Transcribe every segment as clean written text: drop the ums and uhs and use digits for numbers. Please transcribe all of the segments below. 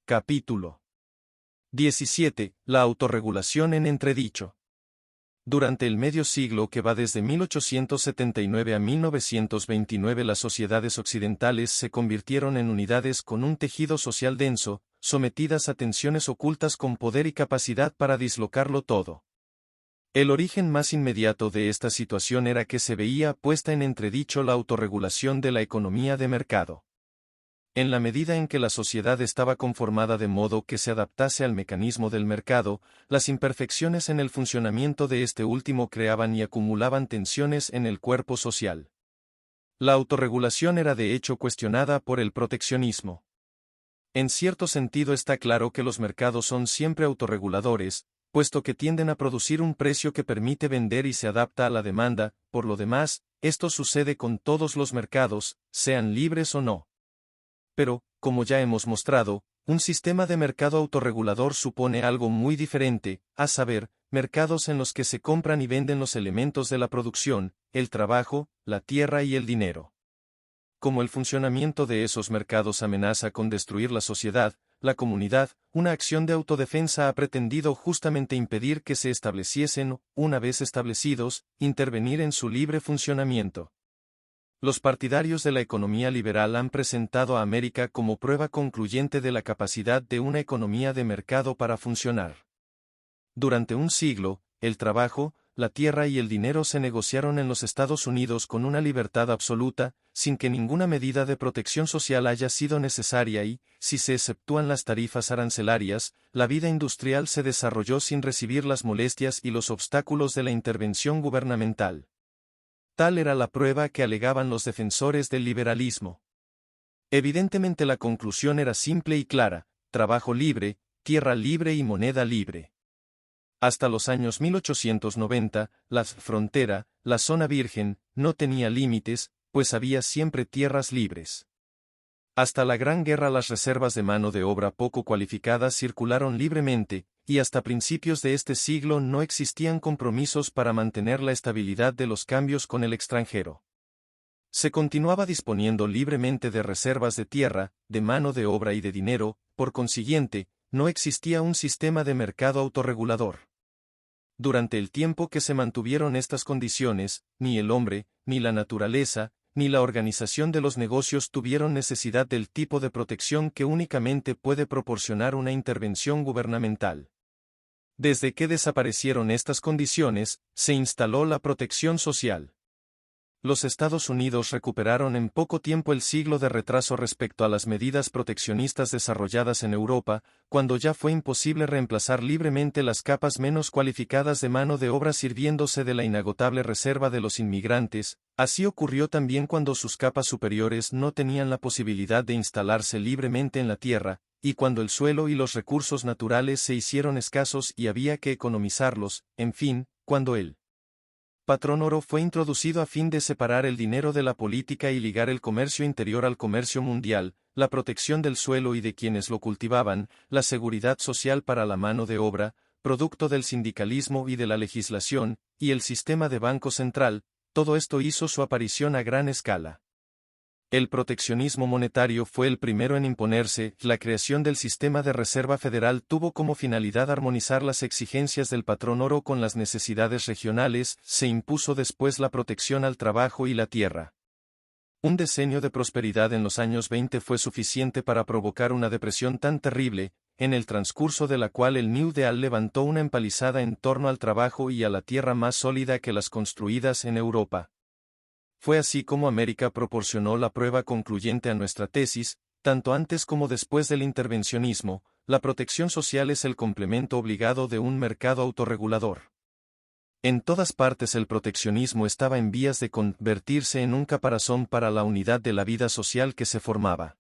Capítulo 17. La autorregulación en entredicho. Durante el medio siglo que va desde 1879 a 1929, las sociedades occidentales se convirtieron en unidades con un tejido social denso, sometidas a tensiones ocultas con poder y capacidad para dislocarlo todo. El origen más inmediato de esta situación era que se veía puesta en entredicho la autorregulación de la economía de mercado. En la medida en que la sociedad estaba conformada de modo que se adaptase al mecanismo del mercado, las imperfecciones en el funcionamiento de este último creaban y acumulaban tensiones en el cuerpo social. La autorregulación era de hecho cuestionada por el proteccionismo. En cierto sentido está claro que los mercados son siempre autorreguladores, puesto que tienden a producir un precio que permite vender y se adapta a la demanda. Por lo demás, esto sucede con todos los mercados, sean libres o no. Pero, como ya hemos mostrado, un sistema de mercado autorregulador supone algo muy diferente, a saber, mercados en los que se compran y venden los elementos de la producción, el trabajo, la tierra y el dinero. Como el funcionamiento de esos mercados amenaza con destruir la sociedad, la comunidad, una acción de autodefensa ha pretendido justamente impedir que se estableciesen, una vez establecidos, intervenir en su libre funcionamiento. Los partidarios de la economía liberal han presentado a América como prueba concluyente de la capacidad de una economía de mercado para funcionar. Durante un siglo, el trabajo, la tierra y el dinero se negociaron en los Estados Unidos con una libertad absoluta, sin que ninguna medida de protección social haya sido necesaria y, si se exceptúan las tarifas arancelarias, la vida industrial se desarrolló sin recibir las molestias y los obstáculos de la intervención gubernamental. Tal era la prueba que alegaban los defensores del liberalismo. Evidentemente la conclusión era simple y clara: trabajo libre, tierra libre y moneda libre. Hasta los años 1890, la frontera, la zona virgen, no tenía límites, pues había siempre tierras libres. Hasta la Gran Guerra las reservas de mano de obra poco cualificada circularon libremente, y hasta principios de este siglo no existían compromisos para mantener la estabilidad de los cambios con el extranjero. Se continuaba disponiendo libremente de reservas de tierra, de mano de obra y de dinero, por consiguiente, no existía un sistema de mercado autorregulador. Durante el tiempo que se mantuvieron estas condiciones, ni el hombre, ni la naturaleza, ni la organización de los negocios tuvieron necesidad del tipo de protección que únicamente puede proporcionar una intervención gubernamental. Desde que desaparecieron estas condiciones, se instaló la protección social. Los Estados Unidos recuperaron en poco tiempo el siglo de retraso respecto a las medidas proteccionistas desarrolladas en Europa, cuando ya fue imposible reemplazar libremente las capas menos cualificadas de mano de obra sirviéndose de la inagotable reserva de los inmigrantes. Así ocurrió también cuando sus capas superiores no tenían la posibilidad de instalarse libremente en la tierra, y cuando el suelo y los recursos naturales se hicieron escasos y había que economizarlos, en fin, cuando el patrón oro fue introducido a fin de separar el dinero de la política y ligar el comercio interior al comercio mundial, la protección del suelo y de quienes lo cultivaban, la seguridad social para la mano de obra, producto del sindicalismo y de la legislación, y el sistema de banco central, todo esto hizo su aparición a gran escala. El proteccionismo monetario fue el primero en imponerse. La creación del sistema de reserva federal tuvo como finalidad armonizar las exigencias del patrón oro con las necesidades regionales. Se impuso después la protección al trabajo y la tierra. Un decenio de prosperidad en los años 20 fue suficiente para provocar una depresión tan terrible, en el transcurso de la cual el New Deal levantó una empalizada en torno al trabajo y a la tierra más sólida que las construidas en Europa. Fue así como América proporcionó la prueba concluyente a nuestra tesis. Tanto antes como después del intervencionismo, la protección social es el complemento obligado de un mercado autorregulador. En todas partes el proteccionismo estaba en vías de convertirse en un caparazón para la unidad de la vida social que se formaba.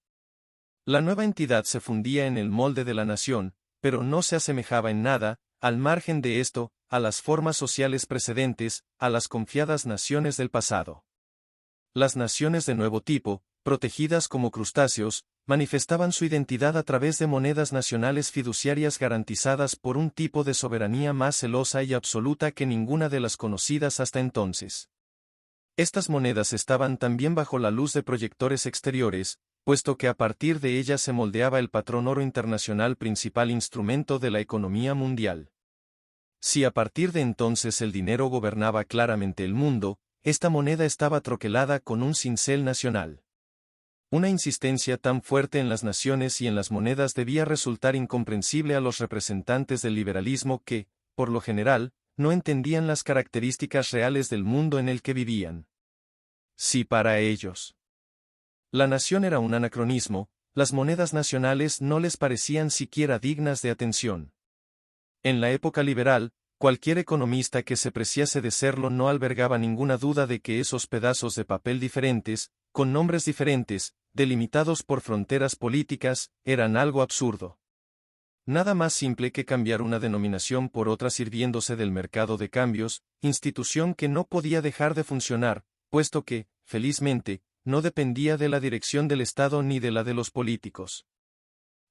La nueva entidad se fundía en el molde de la nación, pero no se asemejaba en nada, al margen de esto, a las formas sociales precedentes, a las confiadas naciones del pasado. Las naciones de nuevo tipo, protegidas como crustáceos, manifestaban su identidad a través de monedas nacionales fiduciarias garantizadas por un tipo de soberanía más celosa y absoluta que ninguna de las conocidas hasta entonces. Estas monedas estaban también bajo la luz de proyectores exteriores, puesto que a partir de ella se moldeaba el patrón oro internacional, principal instrumento de la economía mundial. Si a partir de entonces el dinero gobernaba claramente el mundo, esta moneda estaba troquelada con un cincel nacional. Una insistencia tan fuerte en las naciones y en las monedas debía resultar incomprensible a los representantes del liberalismo que, por lo general, no entendían las características reales del mundo en el que vivían. Si para ellos la nación era un anacronismo, las monedas nacionales no les parecían siquiera dignas de atención. En la época liberal, cualquier economista que se preciase de serlo no albergaba ninguna duda de que esos pedazos de papel diferentes, con nombres diferentes, delimitados por fronteras políticas, eran algo absurdo. Nada más simple que cambiar una denominación por otra sirviéndose del mercado de cambios, institución que no podía dejar de funcionar, puesto que, felizmente, no dependía de la dirección del Estado ni de la de los políticos.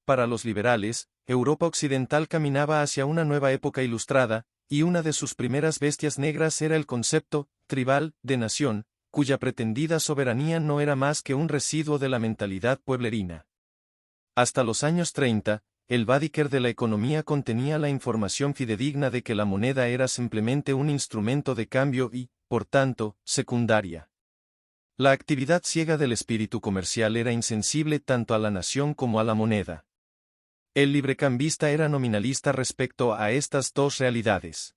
Para los liberales, Europa occidental caminaba hacia una nueva época ilustrada, y una de sus primeras bestias negras era el concepto tribal de nación, cuya pretendida soberanía no era más que un residuo de la mentalidad pueblerina. Hasta los años 30, el Baedeker de la economía contenía la información fidedigna de que la moneda era simplemente un instrumento de cambio y, por tanto, secundaria. La actividad ciega del espíritu comercial era insensible tanto a la nación como a la moneda. El librecambista era nominalista respecto a estas dos realidades.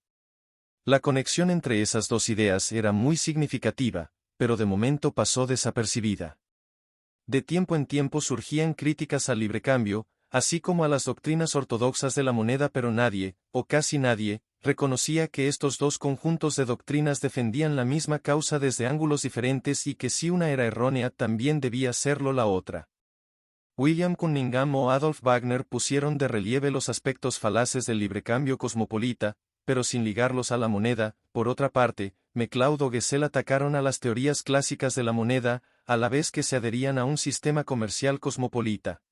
La conexión entre esas dos ideas era muy significativa, pero de momento pasó desapercibida. De tiempo en tiempo surgían críticas al librecambio, así como a las doctrinas ortodoxas de la moneda, pero nadie, o casi nadie, reconocía que estos dos conjuntos de doctrinas defendían la misma causa desde ángulos diferentes y que si una era errónea también debía serlo la otra. William Cunningham o Adolf Wagner pusieron de relieve los aspectos falaces del librecambio cosmopolita, pero sin ligarlos a la moneda. Por otra parte, MacLeod o Gesell atacaron a las teorías clásicas de la moneda, a la vez que se adherían a un sistema comercial cosmopolita.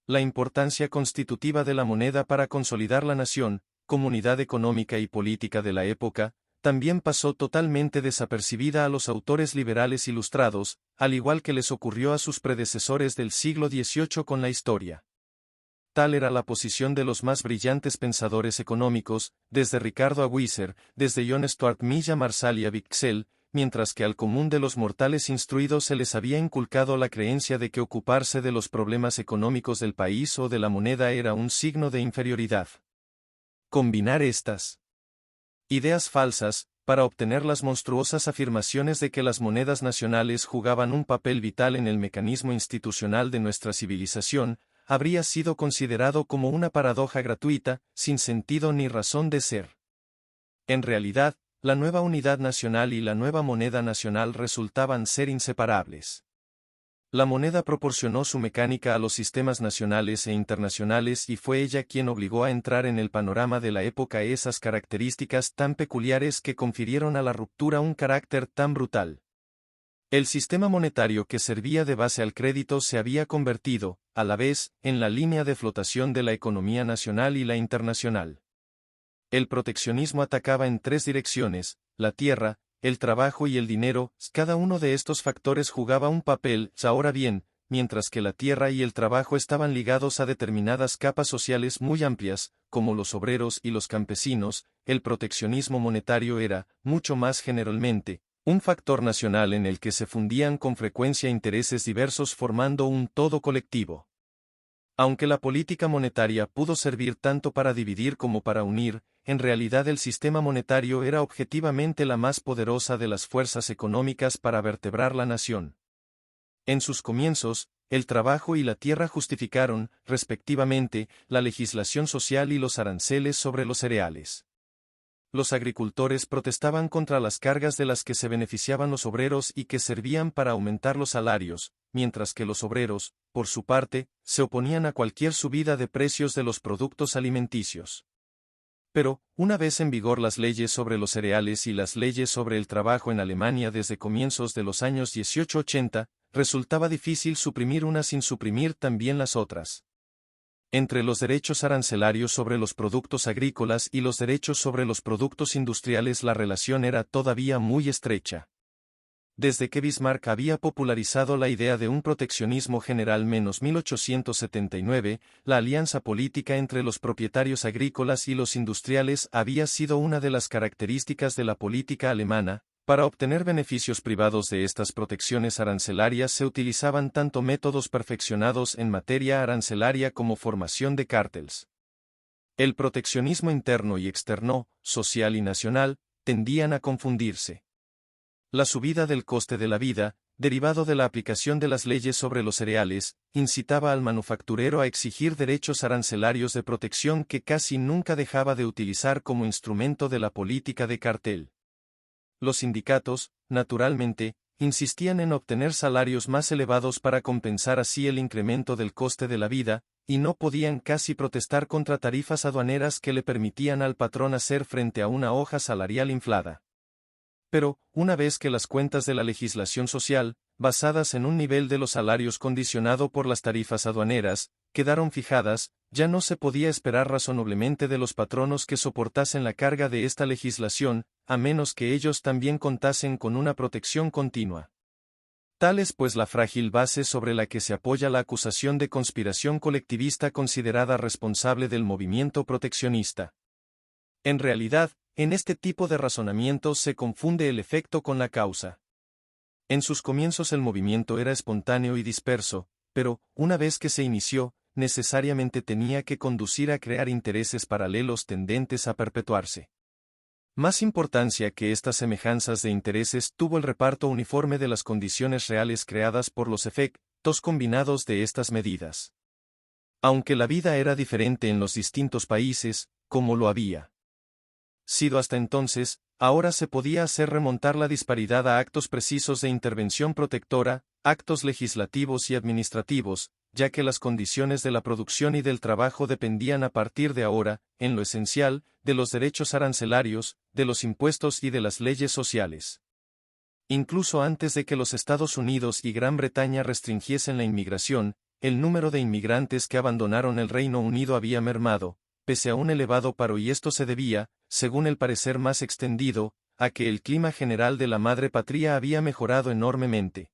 La importancia constitutiva de la moneda para consolidar la nación, comunidad económica y política de la época, también pasó totalmente desapercibida a los autores liberales ilustrados, al igual que les ocurrió a sus predecesores del siglo XVIII con la historia. Tal era la posición de los más brillantes pensadores económicos, desde Ricardo a Weiser, desde John Stuart Mill a Marshall y a Wicksell, mientras que al común de los mortales instruidos se les había inculcado la creencia de que ocuparse de los problemas económicos del país o de la moneda era un signo de inferioridad. Combinar estas ideas falsas, para obtener las monstruosas afirmaciones de que las monedas nacionales jugaban un papel vital en el mecanismo institucional de nuestra civilización, habría sido considerado como una paradoja gratuita, sin sentido ni razón de ser. En realidad, la nueva unidad nacional y la nueva moneda nacional resultaban ser inseparables. La moneda proporcionó su mecánica a los sistemas nacionales e internacionales y fue ella quien obligó a entrar en el panorama de la época esas características tan peculiares que confirieron a la ruptura un carácter tan brutal. El sistema monetario que servía de base al crédito se había convertido, a la vez, en la línea de flotación de la economía nacional y la internacional. El proteccionismo atacaba en tres direcciones: la tierra, el trabajo y el dinero. Cada uno de estos factores jugaba un papel. Ahora bien, mientras que la tierra y el trabajo estaban ligados a determinadas capas sociales muy amplias, como los obreros y los campesinos, el proteccionismo monetario era, mucho más generalmente, un factor nacional en el que se fundían con frecuencia intereses diversos formando un todo colectivo. Aunque la política monetaria pudo servir tanto para dividir como para unir, en realidad el sistema monetario era objetivamente la más poderosa de las fuerzas económicas para vertebrar la nación. En sus comienzos, el trabajo y la tierra justificaron, respectivamente, la legislación social y los aranceles sobre los cereales. Los agricultores protestaban contra las cargas de las que se beneficiaban los obreros y que servían para aumentar los salarios, mientras que los obreros, por su parte, se oponían a cualquier subida de precios de los productos alimenticios. Pero, una vez en vigor las leyes sobre los cereales y las leyes sobre el trabajo en Alemania desde comienzos de los años 1880, resultaba difícil suprimir unas sin suprimir también las otras. Entre los derechos arancelarios sobre los productos agrícolas y los derechos sobre los productos industriales la relación era todavía muy estrecha. desde que Bismarck había popularizado la idea de un proteccionismo general menos 1879, la alianza política entre los propietarios agrícolas y los industriales había sido una de las características de la política alemana. Para obtener beneficios privados de estas protecciones arancelarias se utilizaban tanto métodos perfeccionados en materia arancelaria como formación de cárteles. El proteccionismo interno y externo, social y nacional, tendían a confundirse. La subida del coste de la vida, derivado de la aplicación de las leyes sobre los cereales, incitaba al manufacturero a exigir derechos arancelarios de protección que casi nunca dejaba de utilizar como instrumento de la política de cartel. Los sindicatos, naturalmente, insistían en obtener salarios más elevados para compensar así el incremento del coste de la vida, y no podían casi protestar contra tarifas aduaneras que le permitían al patrón hacer frente a una hoja salarial inflada. Pero, una vez que las cuentas de la legislación social, basadas en un nivel de los salarios condicionado por las tarifas aduaneras, quedaron fijadas, ya no se podía esperar razonablemente de los patronos que soportasen la carga de esta legislación, a menos que ellos también contasen con una protección continua. Tal es pues la frágil base sobre la que se apoya la acusación de conspiración colectivista considerada responsable del movimiento proteccionista. En realidad, en este tipo de razonamiento se confunde el efecto con la causa. En sus comienzos el movimiento era espontáneo y disperso, pero, una vez que se inició, necesariamente tenía que conducir a crear intereses paralelos tendentes a perpetuarse. Más importancia que estas semejanzas de intereses tuvo el reparto uniforme de las condiciones reales creadas por los efectos combinados de estas medidas. Aunque la vida era diferente en los distintos países, como lo había sido hasta entonces, ahora se podía hacer remontar la disparidad a actos precisos de intervención protectora, actos legislativos y administrativos, ya que las condiciones de la producción y del trabajo dependían a partir de ahora, en lo esencial, de los derechos arancelarios, de los impuestos y de las leyes sociales. Incluso antes de que los Estados Unidos y Gran Bretaña restringiesen la inmigración, el número de inmigrantes que abandonaron el Reino Unido había mermado, pese a un elevado paro, y esto se debía, según el parecer más extendido, a que el clima general de la madre patria había mejorado enormemente.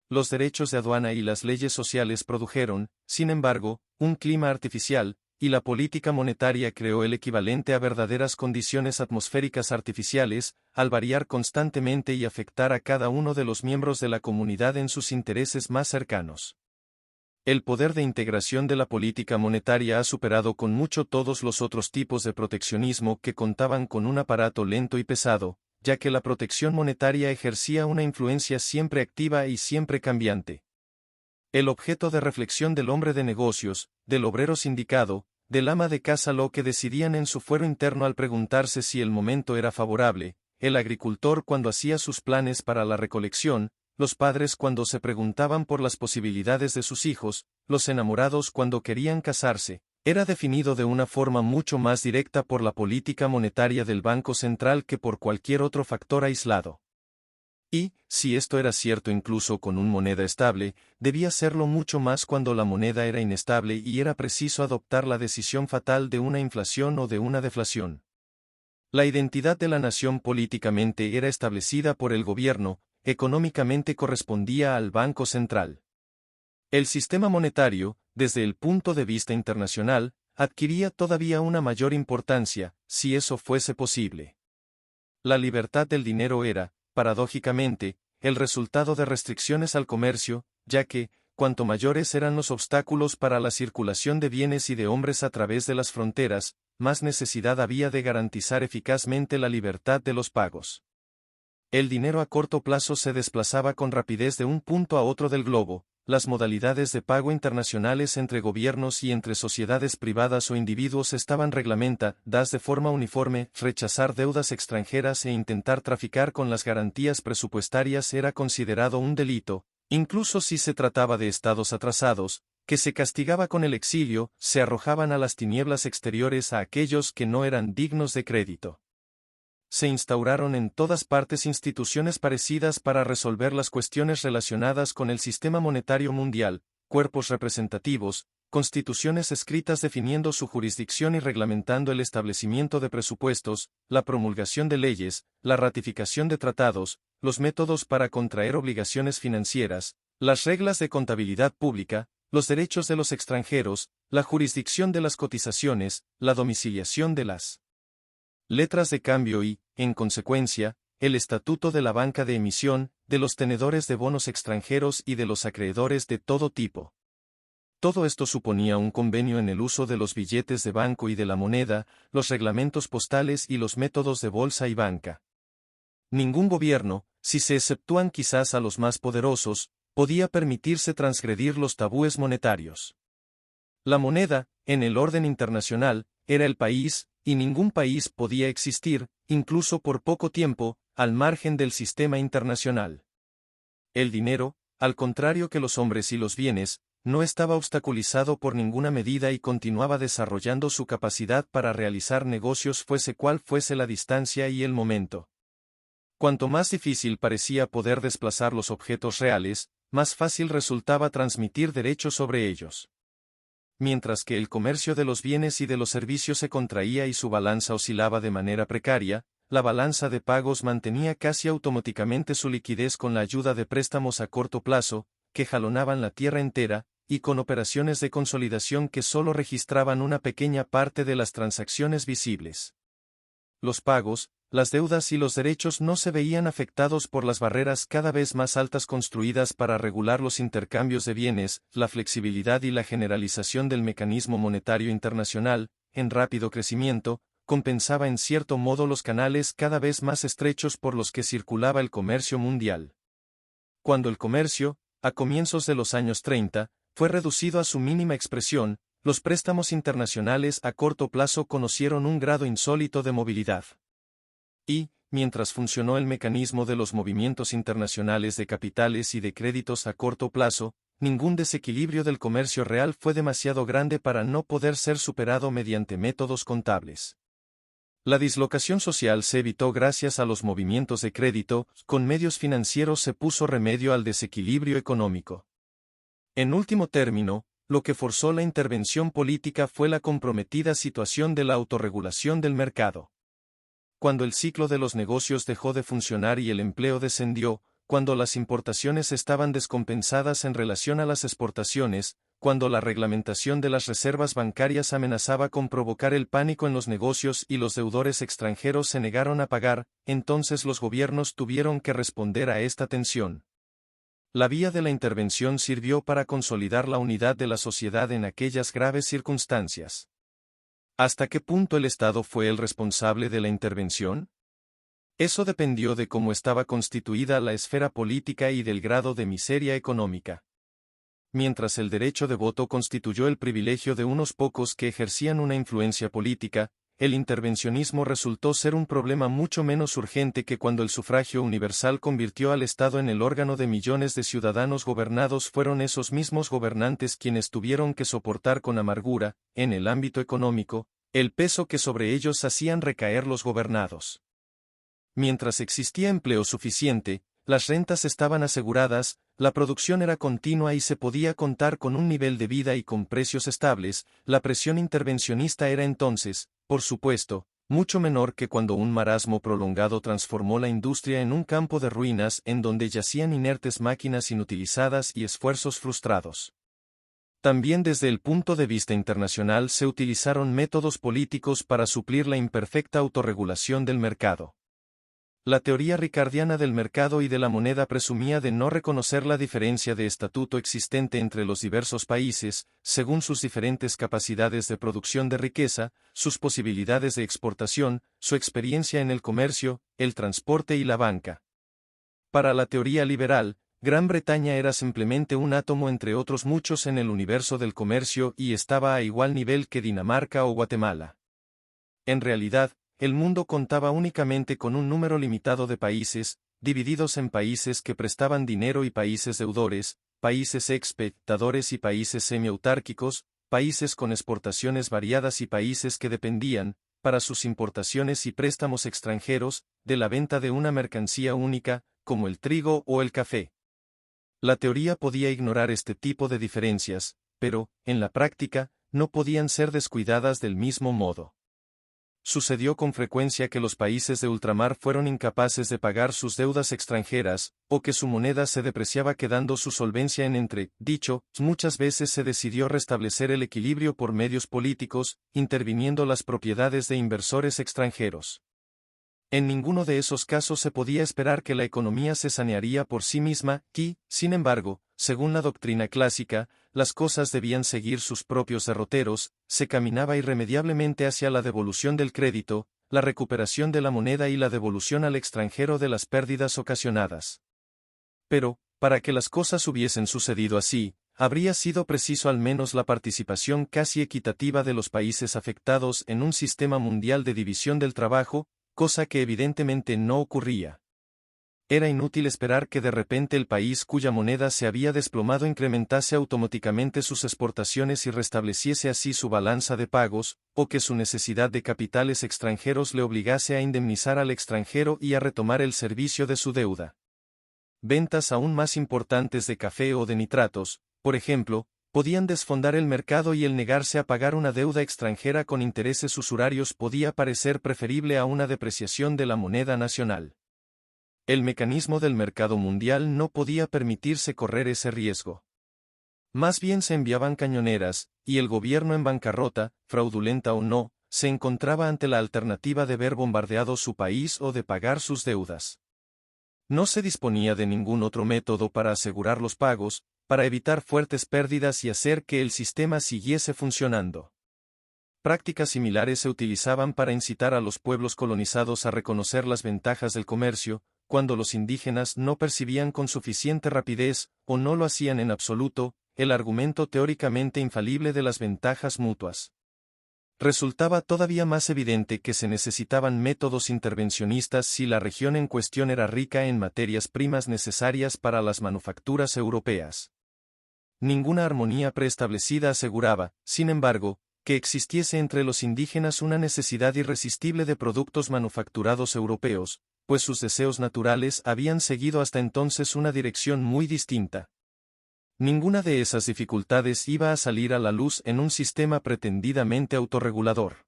Los derechos de aduana y las leyes sociales produjeron, sin embargo, un clima artificial, y la política monetaria creó el equivalente a verdaderas condiciones atmosféricas artificiales, al variar constantemente y afectar a cada uno de los miembros de la comunidad en sus intereses más cercanos. El poder de integración de la política monetaria ha superado con mucho todos los otros tipos de proteccionismo que contaban con un aparato lento y pesado, ya que la protección monetaria ejercía una influencia siempre activa y siempre cambiante. El objeto de reflexión del hombre de negocios, del obrero sindicado, del ama de casa, lo que decidían en su fuero interno al preguntarse si el momento era favorable, el agricultor cuando hacía sus planes para la recolección, los padres cuando se preguntaban por las posibilidades de sus hijos, los enamorados cuando querían casarse, era definido de una forma mucho más directa por la política monetaria del Banco Central que por cualquier otro factor aislado. Y, si esto era cierto incluso con una moneda estable, debía serlo mucho más cuando la moneda era inestable y era preciso adoptar la decisión fatal de una inflación o de una deflación. La identidad de la nación políticamente era establecida por el gobierno, económicamente correspondía al Banco Central. El sistema monetario, desde el punto de vista internacional, adquiría todavía una mayor importancia, si eso fuese posible. La libertad del dinero era, paradójicamente, el resultado de restricciones al comercio, ya que, cuanto mayores eran los obstáculos para la circulación de bienes y de hombres a través de las fronteras, más necesidad había de garantizar eficazmente la libertad de los pagos. El dinero a corto plazo se desplazaba con rapidez de un punto a otro del globo. Las modalidades de pago internacionales entre gobiernos y entre sociedades privadas o individuos estaban reglamentadas de forma uniforme. Rechazar deudas extranjeras e intentar traficar con las garantías presupuestarias era considerado un delito, incluso si se trataba de estados atrasados, que se castigaba con el exilio. Se arrojaban a las tinieblas exteriores a aquellos que no eran dignos de crédito. Se instauraron en todas partes instituciones parecidas para resolver las cuestiones relacionadas con el sistema monetario mundial, cuerpos representativos, constituciones escritas definiendo su jurisdicción y reglamentando el establecimiento de presupuestos, la promulgación de leyes, la ratificación de tratados, los métodos para contraer obligaciones financieras, las reglas de contabilidad pública, los derechos de los extranjeros, la jurisdicción de las cotizaciones, la domiciliación de las letras de cambio y, en consecuencia, el estatuto de la banca de emisión, de los tenedores de bonos extranjeros y de los acreedores de todo tipo. Todo esto suponía un convenio en el uso de los billetes de banco y de la moneda, los reglamentos postales y los métodos de bolsa y banca. Ningún gobierno, si se exceptúan quizás a los más poderosos, podía permitirse transgredir los tabúes monetarios. La moneda, en el orden internacional, era el país, y ningún país podía existir, incluso por poco tiempo, al margen del sistema internacional. El dinero, al contrario que los hombres y los bienes, no estaba obstaculizado por ninguna medida y continuaba desarrollando su capacidad para realizar negocios fuese cual fuese la distancia y el momento. Cuanto más difícil parecía poder desplazar los objetos reales, más fácil resultaba transmitir derechos sobre ellos. Mientras que el comercio de los bienes y de los servicios se contraía y su balanza oscilaba de manera precaria, la balanza de pagos mantenía casi automáticamente su liquidez con la ayuda de préstamos a corto plazo, que jalonaban la tierra entera, y con operaciones de consolidación que solo registraban una pequeña parte de las transacciones visibles. Los pagos, las deudas y los derechos no se veían afectados por las barreras cada vez más altas construidas para regular los intercambios de bienes, la flexibilidad y la generalización del mecanismo monetario internacional, en rápido crecimiento, compensaba en cierto modo los canales cada vez más estrechos por los que circulaba el comercio mundial. Cuando el comercio, a comienzos de los años 30, fue reducido a su mínima expresión, los préstamos internacionales a corto plazo conocieron un grado insólito de movilidad. Y, mientras funcionó el mecanismo de los movimientos internacionales de capitales y de créditos a corto plazo, ningún desequilibrio del comercio real fue demasiado grande para no poder ser superado mediante métodos contables. La dislocación social se evitó gracias a los movimientos de crédito, con medios financieros se puso remedio al desequilibrio económico. En último término, lo que forzó la intervención política fue la comprometida situación de la autorregulación del mercado. Cuando el ciclo de los negocios dejó de funcionar y el empleo descendió, cuando las importaciones estaban descompensadas en relación a las exportaciones, cuando la reglamentación de las reservas bancarias amenazaba con provocar el pánico en los negocios y los deudores extranjeros se negaron a pagar, entonces los gobiernos tuvieron que responder a esta tensión. La vía de la intervención sirvió para consolidar la unidad de la sociedad en aquellas graves circunstancias. ¿Hasta qué punto el Estado fue el responsable de la intervención? Eso dependió de cómo estaba constituida la esfera política y del grado de miseria económica. Mientras el derecho de voto constituyó el privilegio de unos pocos que ejercían una influencia política, el intervencionismo resultó ser un problema mucho menos urgente que cuando el sufragio universal convirtió al Estado en el órgano de millones de ciudadanos gobernados. Fueron esos mismos gobernantes quienes tuvieron que soportar con amargura, en el ámbito económico, el peso que sobre ellos hacían recaer los gobernados. Mientras existía empleo suficiente, las rentas estaban aseguradas, la producción era continua y se podía contar con un nivel de vida y con precios estables, la presión intervencionista era entonces, por supuesto, mucho menor que cuando un marasmo prolongado transformó la industria en un campo de ruinas en donde yacían inertes máquinas inutilizadas y esfuerzos frustrados. También desde el punto de vista internacional se utilizaron métodos políticos para suplir la imperfecta autorregulación del mercado. La teoría ricardiana del mercado y de la moneda presumía de no reconocer la diferencia de estatuto existente entre los diversos países, según sus diferentes capacidades de producción de riqueza, sus posibilidades de exportación, su experiencia en el comercio, el transporte y la banca. Para la teoría liberal, Gran Bretaña era simplemente un átomo entre otros muchos en el universo del comercio y estaba a igual nivel que Dinamarca o Guatemala. En realidad, el mundo contaba únicamente con un número limitado de países, divididos en países que prestaban dinero y países deudores, países exportadores y países semiautárquicos, países con exportaciones variadas y países que dependían, para sus importaciones y préstamos extranjeros, de la venta de una mercancía única, como el trigo o el café. La teoría podía ignorar este tipo de diferencias, pero, en la práctica, no podían ser descuidadas del mismo modo. Sucedió con frecuencia que los países de ultramar fueron incapaces de pagar sus deudas extranjeras, o que su moneda se depreciaba quedando su solvencia en entredicho. Muchas veces se decidió restablecer el equilibrio por medios políticos, interviniendo las propiedades de inversores extranjeros. En ninguno de esos casos se podía esperar que la economía se sanearía por sí misma, y, sin embargo, según la doctrina clásica, las cosas debían seguir sus propios derroteros, se caminaba irremediablemente hacia la devolución del crédito, la recuperación de la moneda y la devolución al extranjero de las pérdidas ocasionadas. Pero, para que las cosas hubiesen sucedido así, habría sido preciso al menos la participación casi equitativa de los países afectados en un sistema mundial de división del trabajo, cosa que evidentemente no ocurría. Era inútil esperar que de repente el país cuya moneda se había desplomado incrementase automáticamente sus exportaciones y restableciese así su balanza de pagos, o que su necesidad de capitales extranjeros le obligase a indemnizar al extranjero y a retomar el servicio de su deuda. Ventas aún más importantes de café o de nitratos, por ejemplo, podían desfondar el mercado y el negarse a pagar una deuda extranjera con intereses usurarios podía parecer preferible a una depreciación de la moneda nacional. El mecanismo del mercado mundial no podía permitirse correr ese riesgo. Más bien se enviaban cañoneras, y el gobierno en bancarrota, fraudulenta o no, se encontraba ante la alternativa de ver bombardeado su país o de pagar sus deudas. No se disponía de ningún otro método para asegurar los pagos, para evitar fuertes pérdidas y hacer que el sistema siguiese funcionando. Prácticas similares se utilizaban para incitar a los pueblos colonizados a reconocer las ventajas del comercio, cuando los indígenas no percibían con suficiente rapidez, o no lo hacían en absoluto, el argumento teóricamente infalible de las ventajas mutuas. Resultaba todavía más evidente que se necesitaban métodos intervencionistas si la región en cuestión era rica en materias primas necesarias para las manufacturas europeas. Ninguna armonía preestablecida aseguraba, sin embargo, que existiese entre los indígenas una necesidad irresistible de productos manufacturados europeos, pues sus deseos naturales habían seguido hasta entonces una dirección muy distinta. Ninguna de esas dificultades iba a salir a la luz en un sistema pretendidamente autorregulador.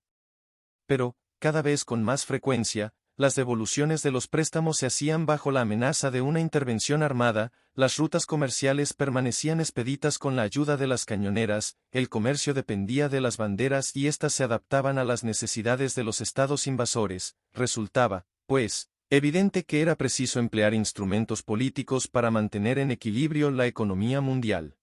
Pero, cada vez con más frecuencia, las devoluciones de los préstamos se hacían bajo la amenaza de una intervención armada, las rutas comerciales permanecían expeditas con la ayuda de las cañoneras, el comercio dependía de las banderas y éstas se adaptaban a las necesidades de los estados invasores. Resultaba, pues, evidente que era preciso emplear instrumentos políticos para mantener en equilibrio la economía mundial.